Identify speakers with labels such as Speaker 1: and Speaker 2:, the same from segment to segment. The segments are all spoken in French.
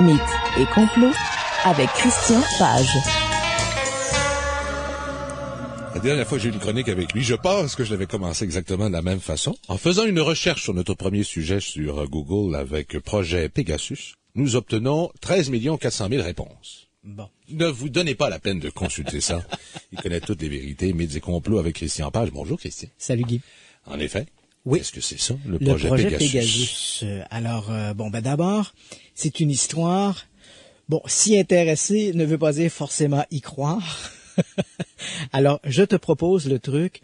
Speaker 1: Mythes et complots avec Christian Page.
Speaker 2: La dernière fois que j'ai eu une chronique avec lui, je pense que je l'avais commencé exactement de la même façon. En faisant une recherche sur notre premier sujet sur Google avec projet Pegasus, nous obtenons 13 400 000 réponses.
Speaker 3: Bon.
Speaker 2: Ne vous donnez pas la peine de consulter ça. Il connaît toutes les vérités, mythes et complots avec Christian Page. Bonjour Christian.
Speaker 3: Salut Guy.
Speaker 2: En effet.
Speaker 3: Oui.
Speaker 2: Qu'est-ce que c'est ça, le
Speaker 3: projet
Speaker 2: Pegasus?
Speaker 3: Pegasus. Alors, d'abord, c'est une histoire. Bon, s'y intéresser ne veut pas dire forcément y croire. Alors, je te propose le truc.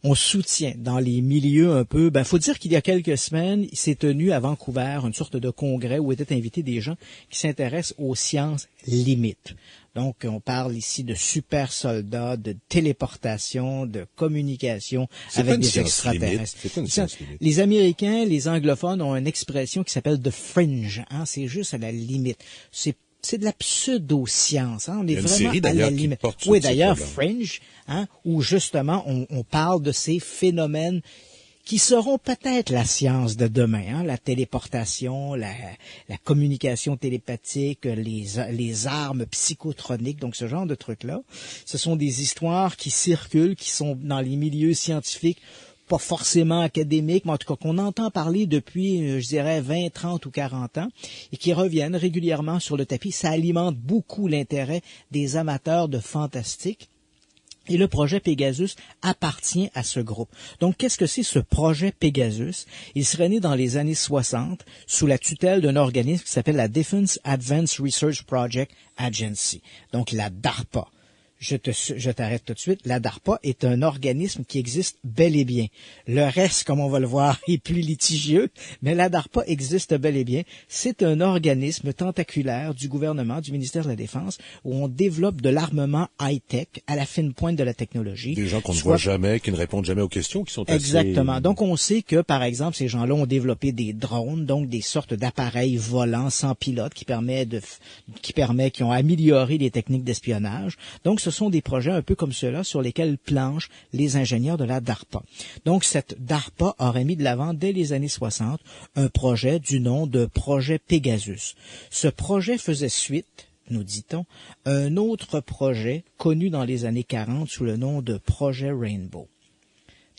Speaker 3: On soutient dans les milieux un peu, faut dire qu'il y a quelques semaines, il s'est tenu à Vancouver une sorte de congrès où étaient invités des gens qui s'intéressent aux sciences limites. Donc, on parle ici de super soldats, de téléportation, de communication avec des extraterrestres.
Speaker 2: C'est pas une science limite.
Speaker 3: Les Américains, les anglophones ont une expression qui s'appelle « the fringe ». C'est juste à la limite. C'est de la pseudo-science. On est vraiment à la limite. Oui, d'ailleurs, Fringe, où justement on parle de ces phénomènes qui seront peut-être la science de demain, la téléportation, la communication télépathique, les armes psychotroniques, donc ce genre de trucs-là. Ce sont des histoires qui circulent, qui sont dans les milieux scientifiques, pas forcément académiques, mais en tout cas qu'on entend parler depuis, je dirais, 20, 30 ou 40 ans, et qui reviennent régulièrement sur le tapis. Ça alimente beaucoup l'intérêt des amateurs de fantastique. Et le projet Pegasus appartient à ce groupe. Donc, qu'est-ce que c'est ce projet Pegasus? Il serait né dans les années 60 sous la tutelle d'un organisme qui s'appelle la Defense Advanced Research Project Agency, donc la DARPA. Je t'arrête tout de suite. La DARPA est un organisme qui existe bel et bien. Le reste, comme on va le voir, est plus litigieux, mais la DARPA existe bel et bien. C'est un organisme tentaculaire du gouvernement, du ministère de la Défense, où on développe de l'armement high-tech à la fine pointe de la technologie.
Speaker 2: Des gens qu'on ne voit jamais, qui ne répondent jamais aux questions, qui sont assez...
Speaker 3: Exactement. Donc, on sait que, par exemple, ces gens-là ont développé des drones, donc des sortes d'appareils volants sans pilote qui ont amélioré les techniques d'espionnage. Donc, ce sont des projets un peu comme ceux-là sur lesquels planchent les ingénieurs de la DARPA. Donc, cette DARPA aurait mis de l'avant dès les années 60 un projet du nom de projet Pegasus. Ce projet faisait suite, nous dit-on, à un autre projet connu dans les années 40 sous le nom de projet Rainbow.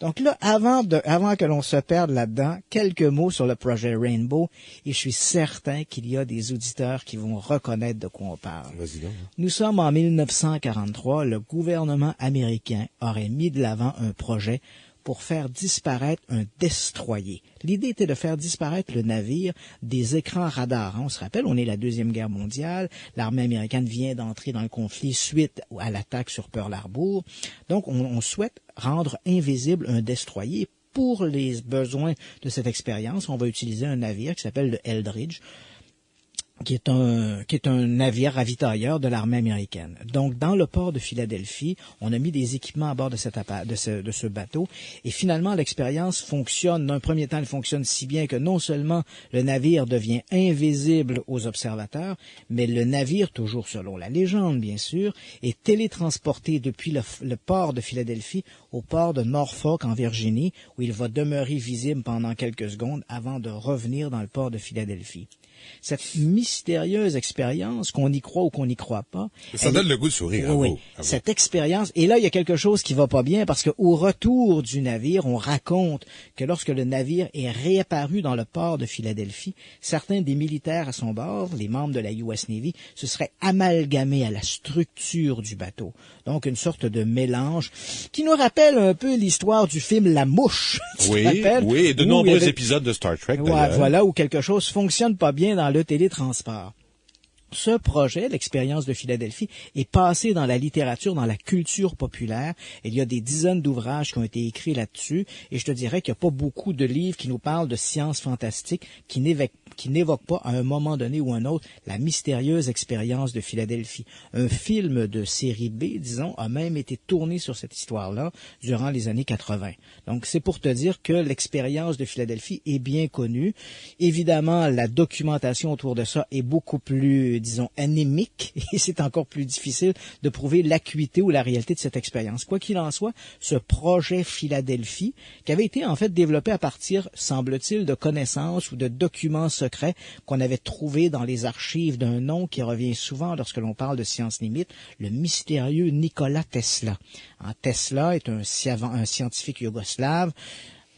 Speaker 3: Donc là, avant que l'on se perde là-dedans, quelques mots sur le projet Rainbow, et je suis certain qu'il y a des auditeurs qui vont reconnaître de quoi on parle.
Speaker 2: Vas-y donc.
Speaker 3: Nous sommes en 1943, le gouvernement américain aurait mis de l'avant un projet pour faire disparaître un destroyer. L'idée était de faire disparaître le navire des écrans radars. On se rappelle, on est la Deuxième Guerre mondiale, l'armée américaine vient d'entrer dans le conflit suite à l'attaque sur Pearl Harbor. Donc, on souhaite rendre invisible un destroyer. Pour les besoins de cette expérience, on va utiliser un navire qui s'appelle le Eldridge, qui est un navire ravitailleur de l'armée américaine. Donc, dans le port de Philadelphie, on a mis des équipements à bord de ce bateau. Et finalement, l'expérience fonctionne. D'un premier temps, elle fonctionne si bien que non seulement le navire devient invisible aux observateurs, mais le navire, toujours selon la légende, bien sûr, est télétransporté depuis le port de Philadelphie au port de Norfolk en Virginie, où il va demeurer visible pendant quelques secondes avant de revenir dans le port de Philadelphie. Cette mystérieuse expérience, qu'on y croit ou qu'on n'y croit pas...
Speaker 2: Ça donne le goût de sourire.
Speaker 3: Oui, cette expérience... Et là, il y a quelque chose qui va pas bien, parce qu'au retour du navire, on raconte que lorsque le navire est réapparu dans le port de Philadelphie, certains des militaires à son bord, les membres de la US Navy, se seraient amalgamés à la structure du bateau. Donc, une sorte de mélange qui nous rappelle un peu l'histoire du film La Mouche.
Speaker 2: Oui, et de nombreux épisodes de Star Trek, d'ailleurs.
Speaker 3: Voilà, où quelque chose fonctionne pas bien dans le télétransport. Ce projet, l'expérience de Philadelphie, est passé dans la littérature, dans la culture populaire. Il y a des dizaines d'ouvrages qui ont été écrits là-dessus, et je te dirais qu'il n'y a pas beaucoup de livres qui nous parlent de science fantastique, qui n'évoquent pas à un moment donné ou un autre la mystérieuse expérience de Philadelphie. Un film de série B, disons, a même été tourné sur cette histoire-là durant les années 80. Donc, c'est pour te dire que l'expérience de Philadelphie est bien connue. Évidemment, la documentation autour de ça est beaucoup plus disons, anémique, et c'est encore plus difficile de prouver l'acuité ou la réalité de cette expérience. Quoi qu'il en soit, ce projet Philadelphie, qui avait été en fait développé à partir, semble-t-il, de connaissances ou de documents secrets qu'on avait trouvés dans les archives d'un nom qui revient souvent lorsque l'on parle de science limite, le mystérieux Nikola Tesla. Tesla est un scientifique yougoslave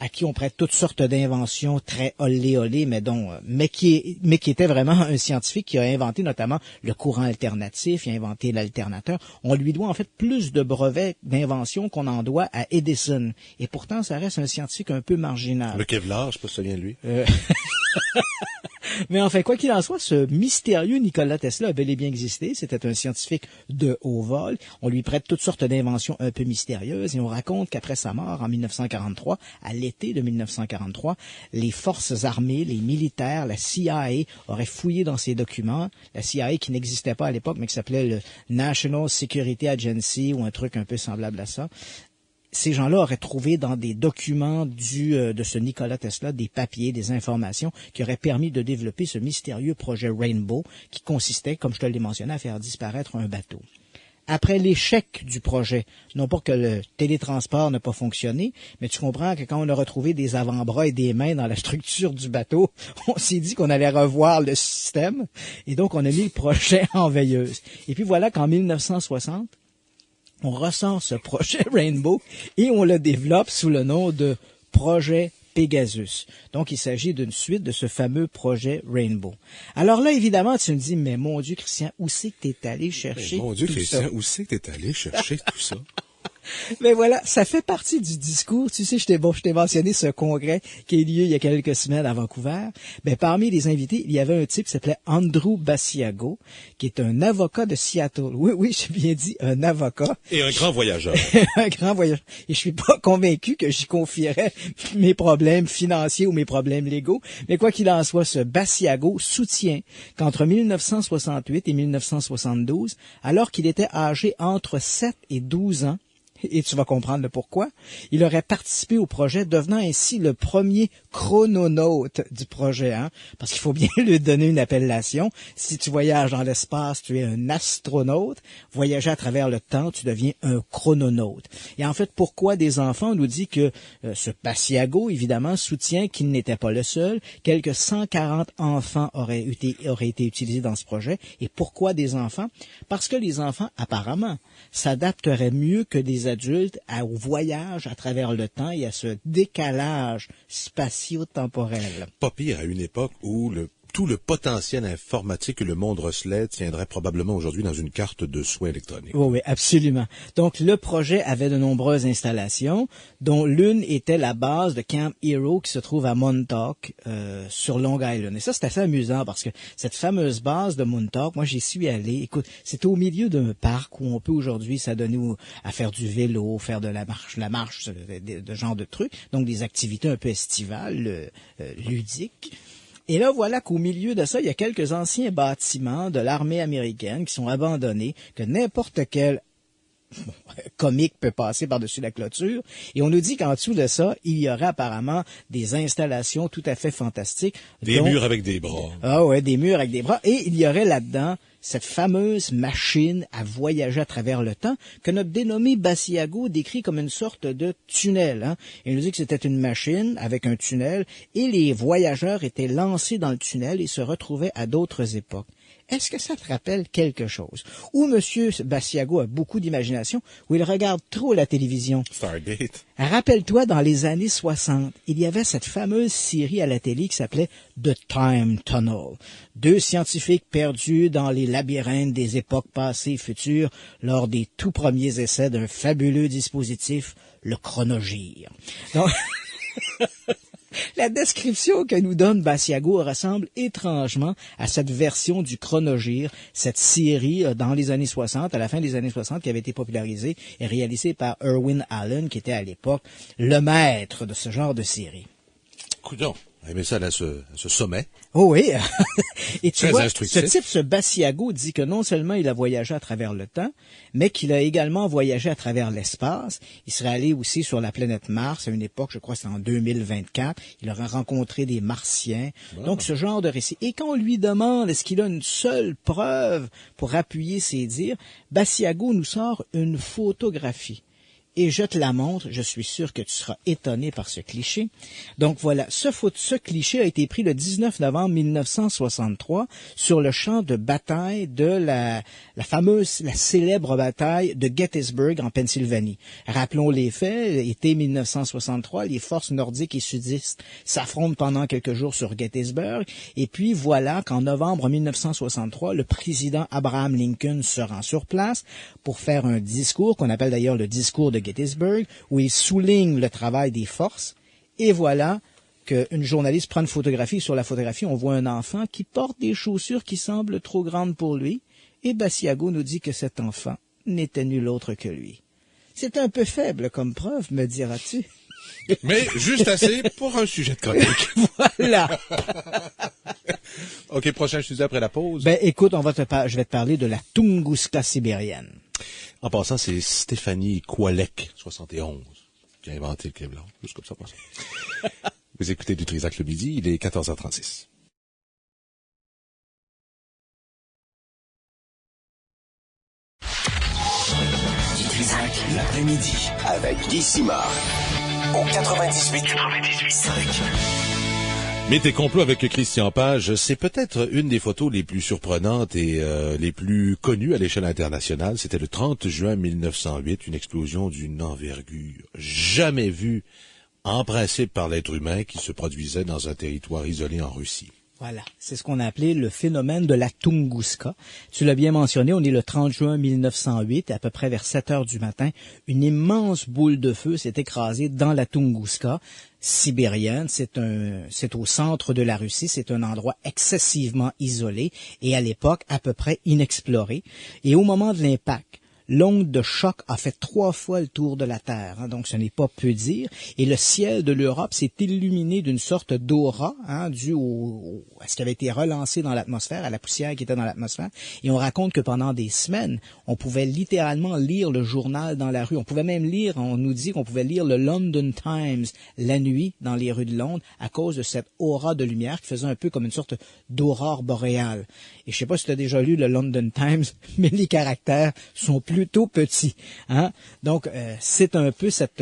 Speaker 3: à qui on prête toutes sortes d'inventions très olé, mais qui était vraiment un scientifique qui a inventé notamment le courant alternatif, il a inventé l'alternateur. On lui doit en fait plus de brevets d'invention qu'on en doit à Edison. Et pourtant, ça reste un scientifique un peu marginal.
Speaker 2: Le Kevlar, je sais pas si ça vient de lui.
Speaker 3: Mais enfin, quoi qu'il en soit, ce mystérieux Nikola Tesla a bel et bien existé. C'était un scientifique de haut vol. On lui prête toutes sortes d'inventions un peu mystérieuses et on raconte qu'après sa mort en 1943, à l'été de 1943, les forces armées, les militaires, la CIA auraient fouillé dans ses documents. La CIA qui n'existait pas à l'époque, mais qui s'appelait le National Security Agency ou un truc un peu semblable à ça. Ces gens-là auraient trouvé dans des documents de ce Nikola Tesla des papiers, des informations qui auraient permis de développer ce mystérieux projet Rainbow qui consistait, comme je te l'ai mentionné, à faire disparaître un bateau. Après l'échec du projet, non pas que le télétransport n'a pas fonctionné, mais tu comprends que quand on a retrouvé des avant-bras et des mains dans la structure du bateau, on s'est dit qu'on allait revoir le système et donc on a mis le projet en veilleuse. Et puis voilà qu'en 1960, on ressort ce projet Rainbow et on le développe sous le nom de projet Pegasus. Donc, il s'agit d'une suite de ce fameux projet Rainbow. Alors là, évidemment, tu me dis, mais mon Dieu, Christian, où c'est que t'es allé chercher tout ça?
Speaker 2: Mon Dieu, Christian, où c'est que t'es allé chercher tout ça?
Speaker 3: Mais voilà, ça fait partie du discours. Tu sais, je t'ai mentionné ce congrès qui a eu lieu il y a quelques semaines à Vancouver. Ben, parmi les invités, il y avait un type qui s'appelait Andrew Basiago, qui est un avocat de Seattle. Oui, j'ai bien dit un avocat.
Speaker 2: Et un grand voyageur.
Speaker 3: Un grand voyageur. Et je suis pas convaincu que j'y confierais mes problèmes financiers ou mes problèmes légaux. Mais quoi qu'il en soit, ce Basiago soutient qu'entre 1968 et 1972, alors qu'il était âgé entre 7 et 12 ans, et tu vas comprendre le pourquoi, il aurait participé au projet, devenant ainsi le premier chrononaute du projet, parce qu'il faut bien lui donner une appellation. Si tu voyages dans l'espace, tu es un astronaute. Voyager à travers le temps, tu deviens un chrononaute. Et en fait, pourquoi des enfants? On nous dit que ce Basiago, évidemment, soutient qu'il n'était pas le seul. Quelques 140 enfants auraient été utilisés dans ce projet. Et pourquoi des enfants? Parce que les enfants, apparemment, s'adapteraient mieux que des adultes au voyage à travers le temps et à ce décalage spatio-temporel.
Speaker 2: Pas pire, à une époque où tout le potentiel informatique que le monde recelait tiendrait probablement aujourd'hui dans une carte de soins électroniques.
Speaker 3: Oui, absolument. Donc, le projet avait de nombreuses installations, dont l'une était la base de Camp Hero qui se trouve à Montauk, sur Long Island. Et ça, c'est assez amusant parce que cette fameuse base de Montauk, moi, j'y suis allé. Écoute, c'était au milieu d'un parc où on peut aujourd'hui s'adonner à faire du vélo, faire de la marche, de genre de trucs. Donc, des activités un peu estivales, ludiques. Et là, voilà qu'au milieu de ça, il y a quelques anciens bâtiments de l'armée américaine qui sont abandonnés, que n'importe quel comique peut passer par-dessus la clôture. Et on nous dit qu'en dessous de ça, il y aurait apparemment des installations tout à fait fantastiques.
Speaker 2: Des murs avec des bras.
Speaker 3: Ah ouais, des murs avec des bras. Et il y aurait là-dedans cette fameuse machine à voyager à travers le temps que notre dénommé Basiago décrit comme une sorte de tunnel. Il nous dit que c'était une machine avec un tunnel et les voyageurs étaient lancés dans le tunnel et se retrouvaient à d'autres époques. Est-ce que ça te rappelle quelque chose? Ou M. Basiago a beaucoup d'imagination, ou il regarde trop la télévision?
Speaker 2: Stargate.
Speaker 3: Rappelle-toi, dans les années 60, il y avait cette fameuse série à la télé qui s'appelait The Time Tunnel. 2 scientifiques perdus dans les labyrinthes des époques passées et futures lors des tout premiers essais d'un fabuleux dispositif, le chronogire. Donc... La description que nous donne Basiago ressemble étrangement à cette version du chronogire, cette série dans les années 60, à la fin des années 60, qui avait été popularisée et réalisée par Irwin Allen, qui était à l'époque le maître de ce genre de série.
Speaker 2: Coudon, aimé ça là, ce sommet.
Speaker 3: Oh oui. Et tu
Speaker 2: Très
Speaker 3: vois,
Speaker 2: instructif.
Speaker 3: ce type, ce Basiago, dit que non seulement il a voyagé à travers le temps, mais qu'il a également voyagé à travers l'espace. Il serait allé aussi sur la planète Mars à une époque, je crois que c'est en 2024. Il aurait rencontré des Martiens. Wow. Donc, ce genre de récit. Et quand on lui demande est-ce qu'il a une seule preuve pour appuyer ses dires, Basiago nous sort une photographie. Et je te la montre, je suis sûr que tu seras étonné par ce cliché. Donc voilà, ce cliché a été pris le 19 novembre 1963 sur le champ de bataille de la célèbre bataille de Gettysburg en Pennsylvanie. Rappelons les faits, été 1963, les forces nordiques et sudistes s'affrontent pendant quelques jours sur Gettysburg, et puis voilà qu'en novembre 1963, le président Abraham Lincoln se rend sur place pour faire un discours qu'on appelle d'ailleurs le discours de Gettysburg, où il souligne le travail des forces. Et voilà qu'une journaliste prend une photographie. Sur la photographie, on voit un enfant qui porte des chaussures qui semblent trop grandes pour lui. Et Basiago nous dit que cet enfant n'était nul autre que lui. C'est un peu faible comme preuve, me diras-tu.
Speaker 2: Mais juste assez pour un sujet de chronique.
Speaker 3: Voilà.
Speaker 2: OK, prochain sujet après la pause.
Speaker 3: Ben, écoute, je vais te parler de la Tunguska sibérienne.
Speaker 2: En passant, c'est Stéphanie Kowalek, 71, qui a inventé le crème blanc. Juste comme ça, Vous écoutez du Trisac le midi, il est 14h36.
Speaker 4: Du Trisac l'après-midi avec Guy Simard au 98.5.
Speaker 2: Mais tes complots avec Christian Page, c'est peut-être une des photos les plus surprenantes et les plus connues à l'échelle internationale. C'était le 30 juin 1908, une explosion d'une envergure jamais vue, en principe par l'être humain, qui se produisait dans un territoire isolé en Russie.
Speaker 3: Voilà, c'est ce qu'on a appelé le phénomène de la Tunguska. Tu l'as bien mentionné, on est le 30 juin 1908, à peu près vers 7 heures du matin. Une immense boule de feu s'est écrasée dans la Tunguska sibérienne. C'est au centre de la Russie, c'est un endroit excessivement isolé et à l'époque à peu près inexploré. Et au moment de l'impact, l'onde de choc a fait 3 fois le tour de la Terre, donc ce n'est pas peu dire. Et le ciel de l'Europe s'est illuminé d'une sorte d'aura, due à ce qui avait été relancé dans l'atmosphère, à la poussière qui était dans l'atmosphère. Et on raconte que pendant des semaines, on pouvait littéralement lire le journal dans la rue. On nous dit qu'on pouvait lire le London Times la nuit dans les rues de Londres à cause de cette aura de lumière qui faisait un peu comme une sorte d'aurore boréale. Et je sais pas si tu as déjà lu le London Times, mais les caractères sont plutôt petit, Donc c'est un peu cette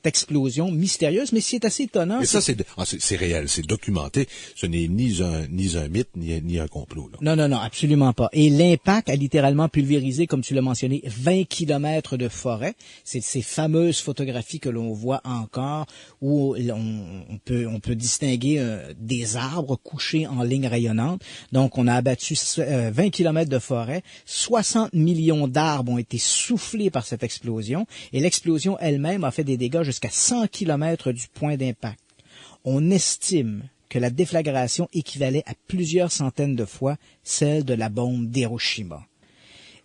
Speaker 3: explosion mystérieuse, mais c'est assez étonnant.
Speaker 2: Et ça c'est réel, c'est documenté. Ce n'est ni un mythe ni un complot. Là.
Speaker 3: Non, absolument pas. Et l'impact a littéralement pulvérisé, comme tu l'as mentionné, 20 kilomètres de forêt. C'est ces fameuses photographies que l'on voit encore où on peut distinguer des arbres couchés en ligne rayonnante. Donc on a abattu 20 kilomètres de forêt, 60 millions d'arbres ont été soufflés par cette explosion, et l'explosion elle-même a fait des dégâts jusqu'à 100 kilomètres du point d'impact. On estime que la déflagration équivalait à plusieurs centaines de fois celle de la bombe d'Hiroshima.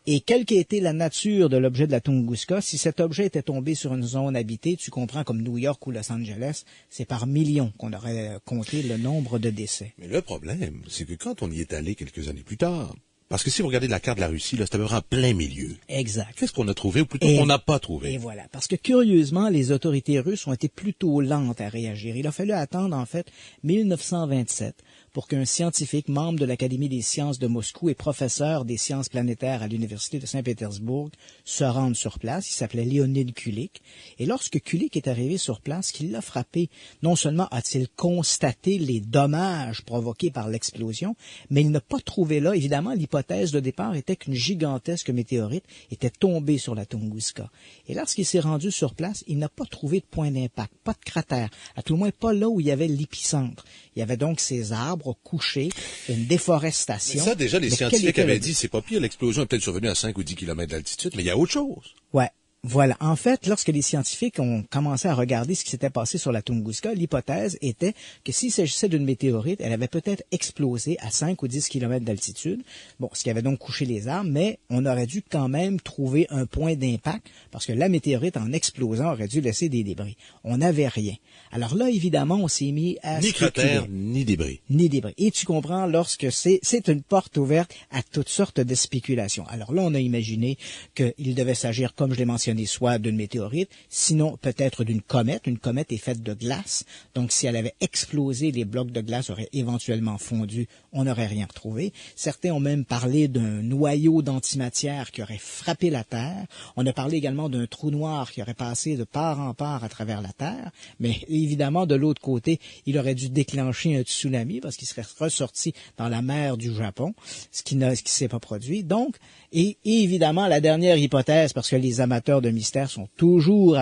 Speaker 3: Et quelle qu'ait été la nature de l'objet de la Tunguska, si cet objet était tombé sur une zone habitée, tu comprends, comme New York ou Los Angeles, c'est par millions qu'on aurait compté le nombre de décès.
Speaker 2: Mais le problème, c'est que quand on y est allé quelques années plus tard, parce que si vous regardez la carte de la Russie, là, c'est à peu près en plein milieu.
Speaker 3: Exact.
Speaker 2: Qu'est-ce qu'on a trouvé, ou plutôt qu'on n'a pas trouvé?
Speaker 3: Et voilà. Parce que curieusement, les autorités russes ont été plutôt lentes à réagir. Il a fallu attendre, en fait, 1927 pour qu'un scientifique, membre de l'Académie des sciences de Moscou et professeur des sciences planétaires à l'Université de Saint-Pétersbourg, se rende sur place. Il s'appelait Léonid Kulik. Et lorsque Kulik est arrivé sur place, ce qui l'a frappé, non seulement a-t-il constaté les dommages provoqués par l'explosion, mais il n'a pas trouvé là, évidemment, l'hypothèse de départ était qu'une gigantesque météorite était tombée sur la Tunguska. Et lorsqu'il s'est rendu sur place, il n'a pas trouvé de point d'impact, pas de cratère, à tout le moins pas là où il y avait l'épicentre. Il y avait donc ces arbres couchés, une déforestation.
Speaker 2: Mais ça, déjà, les scientifiques avaient dit, c'est pas pire, l'explosion est peut-être survenue à 5 ou 10 kilomètres d'altitude, mais il y a autre chose.
Speaker 3: Ouais. Voilà. En fait, lorsque les scientifiques ont commencé à regarder ce qui s'était passé sur la Tunguska, l'hypothèse était que s'il s'agissait d'une météorite, elle avait peut-être explosé à 5 ou 10 kilomètres d'altitude. Bon, ce qui avait donc couché les arbres, mais on aurait dû quand même trouver un point d'impact parce que la météorite, en explosant, aurait dû laisser des débris. On n'avait rien. Alors là, évidemment, on s'est mis à
Speaker 2: ni cratère, ni débris.
Speaker 3: Ni débris. Et tu comprends, lorsque c'est une porte ouverte à toutes sortes de spéculations. Alors là, on a imaginé qu'il devait s'agir, comme je l'ai mentionné, soit d'une météorite, sinon peut-être d'une comète. Une comète est faite de glace, donc si elle avait explosé, les blocs de glace auraient éventuellement fondu, on n'aurait rien retrouvé. Certains ont même parlé d'un noyau d'antimatière qui aurait frappé la Terre. On a parlé également d'un trou noir qui aurait passé de part en part à travers la Terre, mais évidemment, de l'autre côté, il aurait dû déclencher un tsunami parce qu'il serait ressorti dans la mer du Japon, ce qui s'est pas produit. Donc, et évidemment, la dernière hypothèse, parce que les amateurs de mystère sont toujours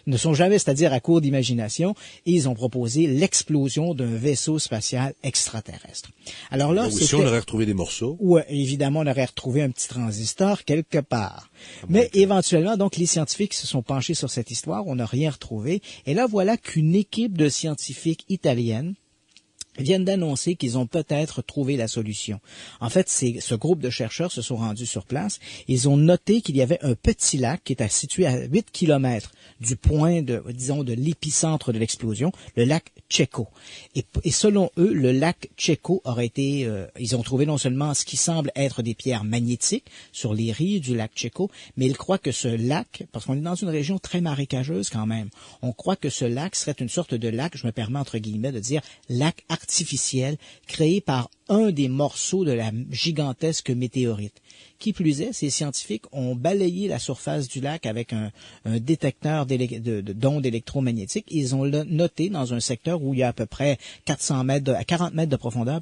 Speaker 3: ne sont jamais, c'est-à-dire à court d'imagination, et ils ont proposé l'explosion d'un vaisseau spatial extraterrestre. Alors là,
Speaker 2: si on aurait retrouvé des morceaux.
Speaker 3: Ouais, évidemment, on aurait retrouvé un petit transistor quelque part. Mais éventuellement, donc, les scientifiques se sont penchés sur cette histoire, on n'a rien retrouvé, et là, voilà qu'une équipe de scientifiques italiennes viennent d'annoncer qu'ils ont peut-être trouvé la solution. En fait, ce groupe de chercheurs se sont rendus sur place. Ils ont noté qu'il y avait un petit lac qui était situé à 8 kilomètres du point de l'épicentre de l'explosion, le lac Tcheko. Et selon eux, le lac Tcheko aurait été, ils ont trouvé non seulement ce qui semble être des pierres magnétiques sur les rives du lac Tcheko, mais ils croient que ce lac, parce qu'on est dans une région très marécageuse quand même, on croit que ce lac serait une sorte de lac, je me permets entre guillemets de dire lac artificiel, créé par un des morceaux de la gigantesque météorite. Qui plus est, ces scientifiques ont balayé la surface du lac avec un détecteur d'ondes électromagnétiques. Ils ont noté dans un secteur où il y a à peu près 40 mètres de profondeur,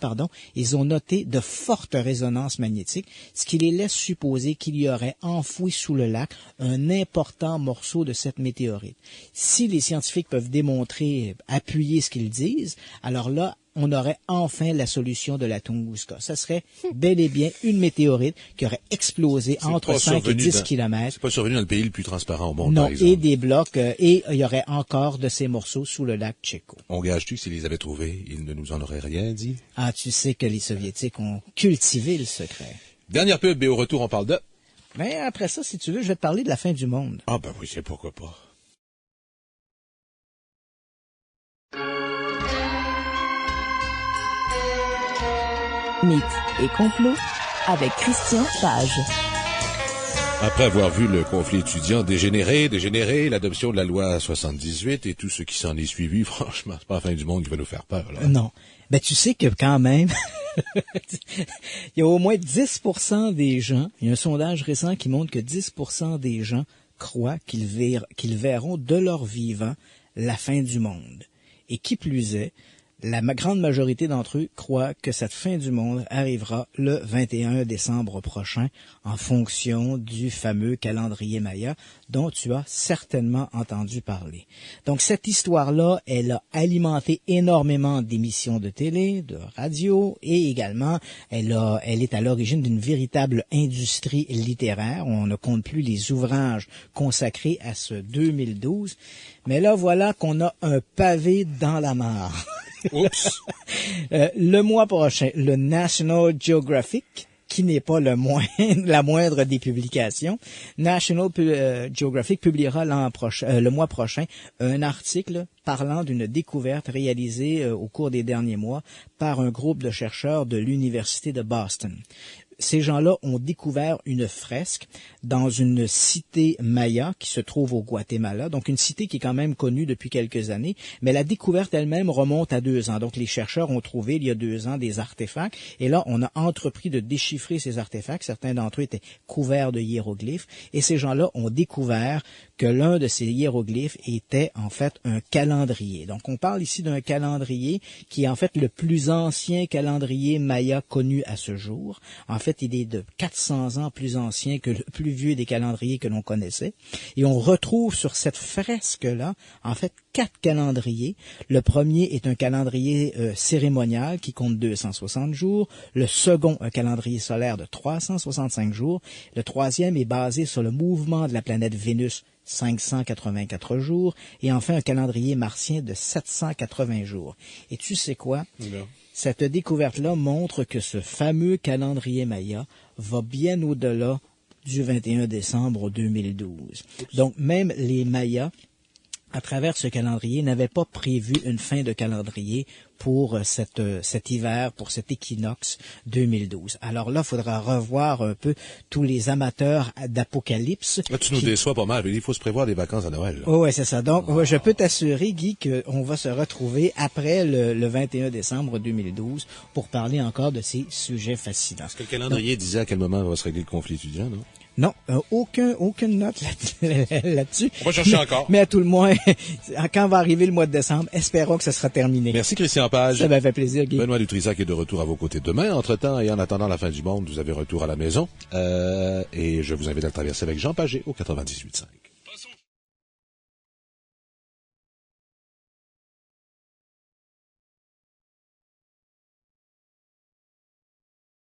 Speaker 3: ils ont noté de fortes résonances magnétiques, ce qui les laisse supposer qu'il y aurait enfoui sous le lac un important morceau de cette météorite. Si les scientifiques peuvent démontrer, appuyer ce qu'ils disent, alors là, on aurait enfin la solution de la Tunguska. Ça serait bel et bien une météorite qui aurait explosé entre 5 et 10 kilomètres.
Speaker 2: C'est pas survenu dans le pays le plus transparent au monde,
Speaker 3: non,
Speaker 2: par exemple.
Speaker 3: Et des blocs, et il y aurait encore de ces morceaux sous le lac Tcheko.
Speaker 2: On gage-tu que s'ils les avaient trouvés, ils ne nous en auraient rien dit?
Speaker 3: Ah, tu sais que les Soviétiques ont cultivé le secret.
Speaker 2: Dernière pub, et au retour, on parle de...
Speaker 3: Mais après ça, si tu veux, je vais te parler de la fin du monde.
Speaker 2: Ah ben oui, c'est pourquoi pas.
Speaker 1: Mythes et complots avec Christian Page.
Speaker 2: Après avoir vu le conflit étudiant dégénérer, l'adoption de la loi 78 et tout ce qui s'en est suivi, franchement, c'est pas la fin du monde qui va nous faire peur, là.
Speaker 3: Non. Ben, tu sais que quand même, il y a au moins 10% des gens, il y a un sondage récent qui montre que 10% des gens croient qu'ils verront de leur vivant la fin du monde. Et qui plus est, la grande majorité d'entre eux croient que cette fin du monde arrivera le 21 décembre prochain en fonction du fameux calendrier Maya dont tu as certainement entendu parler. Donc cette histoire-là, elle a alimenté énormément d'émissions de télé, de radio et également elle est à l'origine d'une véritable industrie littéraire. On ne compte plus les ouvrages consacrés à ce 2012. Mais là, voilà qu'on a un pavé dans la mare.
Speaker 2: Oups.
Speaker 3: Le mois prochain, le National Geographic, qui n'est pas la moindre des publications, National Geographic publiera le mois prochain un article parlant d'une découverte réalisée au cours des derniers mois par un groupe de chercheurs de l'Université de Boston. Ces gens-là ont découvert une fresque dans une cité maya qui se trouve au Guatemala, donc une cité qui est quand même connue depuis quelques années, mais la découverte elle-même remonte à 2 ans. Donc les chercheurs ont trouvé il y a 2 ans des artefacts, et là on a entrepris de déchiffrer ces artefacts. Certains d'entre eux étaient couverts de hiéroglyphes, et ces gens-là ont découvert que l'un de ces hiéroglyphes était en fait un calendrier. Donc on parle ici d'un calendrier qui est en fait le plus ancien calendrier maya connu à ce jour. En fait, il est de 400 ans plus ancien que le plus vieux des calendriers que l'on connaissait. Et on retrouve sur cette fresque-là, en fait, 4 calendriers. Le premier est un calendrier cérémonial qui compte 260 jours. Le second, un calendrier solaire de 365 jours. Le troisième est basé sur le mouvement de la planète Vénus, 584 jours. Et enfin, un calendrier martien de 780 jours. Et tu sais quoi? Non. Cette découverte-là montre que ce fameux calendrier maya va bien au-delà du 21 décembre 2012. Donc, même les Mayas, à travers ce calendrier, n'avaient pas prévu une fin de calendrier pour cet hiver, pour cet équinoxe 2012. Alors là, il faudra revoir un peu tous les amateurs d'Apocalypse.
Speaker 2: Là, tu nous déçois pas mal, mais il faut se prévoir des vacances à Noël.
Speaker 3: Oui, c'est ça. Donc, je peux t'assurer, Guy, qu'on va se retrouver après le 21 décembre 2012 pour parler encore de ces sujets fascinants.
Speaker 2: Est-ce que le calendrier disait à quel moment va se régler le conflit étudiant, non?
Speaker 3: Non, aucune note là-dessus.
Speaker 2: On va chercher encore.
Speaker 3: Mais à tout le moins, quand va arriver le mois de décembre, espérons que ça sera terminé.
Speaker 2: Merci Christian Page.
Speaker 3: Ça m'a fait plaisir, Guy.
Speaker 2: Benoît Dutrisac est de retour à vos côtés demain. Entre-temps, et en attendant la fin du monde, vous avez retour à la maison. Et je vous invite à le traverser avec Jean Pagé au 98.5.